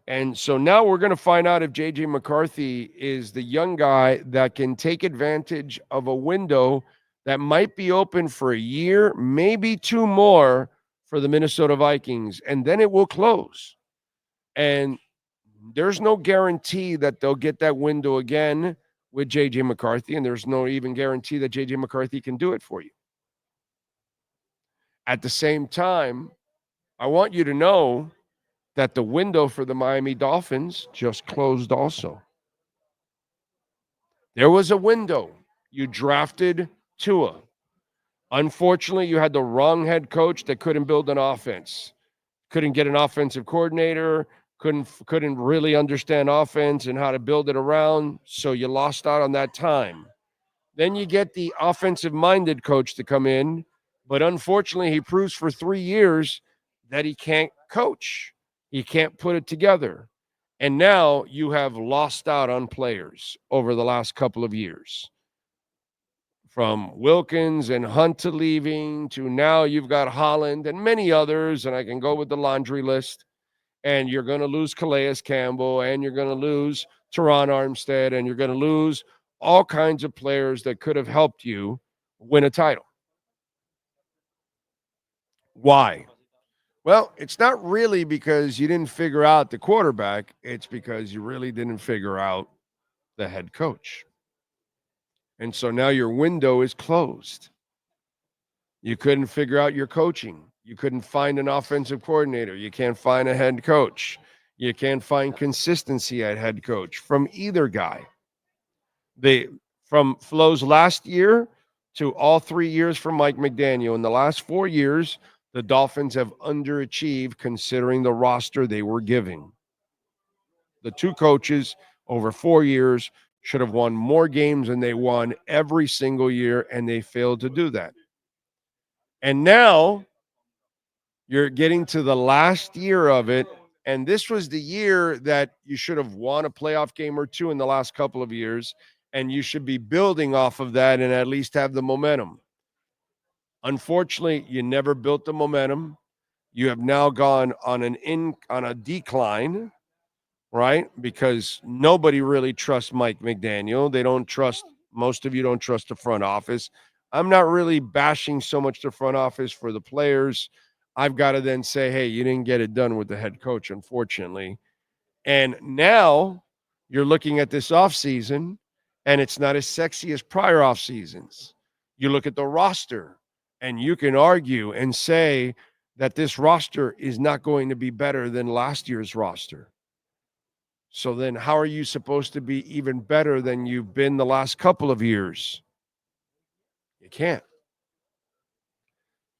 And so now we're going to find out if J.J. McCarthy is the young guy that can take advantage of a window that might be open for a year, maybe two more for the Minnesota Vikings, and then it will close. And there's no guarantee that they'll get that window again with J.J. McCarthy, and there's no even guarantee that J.J. McCarthy can do it for you. At the same time, I want you to know that the window for the Miami Dolphins just closed also. There was a window. You drafted Tua. Unfortunately, you had the wrong head coach that couldn't build an offense, couldn't get an offensive coordinator, couldn't really understand offense and how to build it around, so you lost out on that time. Then you get the offensive-minded coach to come in, but unfortunately, he proves for 3 years that he can't coach. He can't put it together. And now you have lost out on players over the last couple of years. From Wilkins and Hunt to leaving to now you've got Holland and many others, and I can go with the laundry list. And you're going to lose Calais Campbell, and you're going to lose Teron Armstead, and you're going to lose all kinds of players that could have helped you win a title. Why? Well, it's not really because you didn't figure out the quarterback. It's because you really didn't figure out the head coach. And so now your window is closed. You couldn't figure out your coaching. You couldn't find an offensive coordinator. You can't find a head coach. You can't find consistency at head coach from either guy. From Flo's last year to all 3 years from Mike McDaniel. In the last 4 years, the Dolphins have underachieved considering the roster they were giving. The two coaches over 4 years should have won more games than they won every single year, and they failed to do that. And now you're getting to the last year of it, and this was the year that you should have won a playoff game or two in the last couple of years, and you should be building off of that and at least have the momentum. Unfortunately, you never built the momentum. You have now gone on a decline, right? Because nobody really trusts Mike McDaniel. They don't trust, most of you don't trust the front office. I'm not really bashing so much the front office for the players. I've got to then say, hey, you didn't get it done with the head coach, unfortunately. And now you're looking at this offseason, and it's not as sexy as prior off seasons. You look at the roster, and you can argue and say that this roster is not going to be better than last year's roster. So then how are you supposed to be even better than you've been the last couple of years? You can't.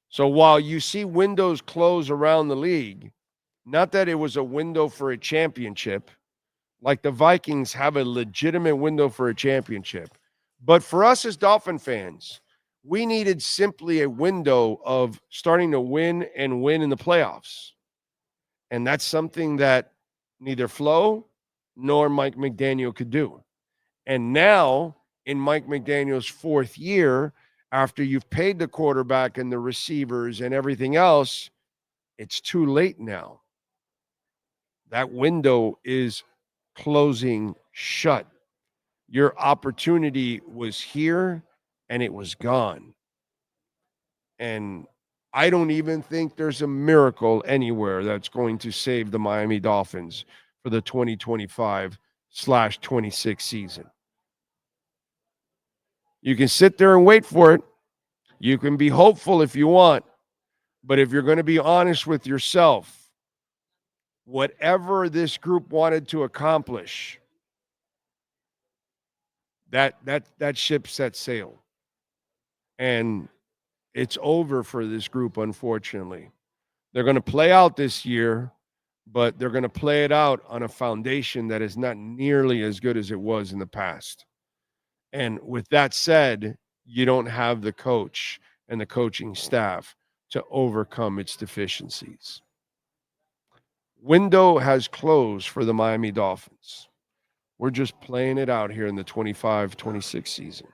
So while you see windows close around the league, not that it was a window for a championship, like the Vikings have a legitimate window for a championship. But for us as Dolphin fans, we needed simply a window of starting to win and win in the playoffs. And that's something that neither Flo nor Mike McDaniel could do. And now, in Mike McDaniel's fourth year, after you've paid the quarterback and the receivers and everything else, it's too late now. That window is closing shut. Your opportunity was here and it was gone. And I don't even think there's a miracle anywhere that's going to save the Miami Dolphins for the 2025/26 season. You can sit there and wait for it. You can be hopeful if you want. But if you're going to be honest with yourself, whatever this group wanted to accomplish, that ship set sail. And it's over for this group, unfortunately. They're going to play out this year, but they're going to play it out on a foundation that is not nearly as good as it was in the past. And with that said, you don't have the coach and the coaching staff to overcome its deficiencies. Window has closed for the Miami Dolphins. We're just playing it out here in the 25-26 season.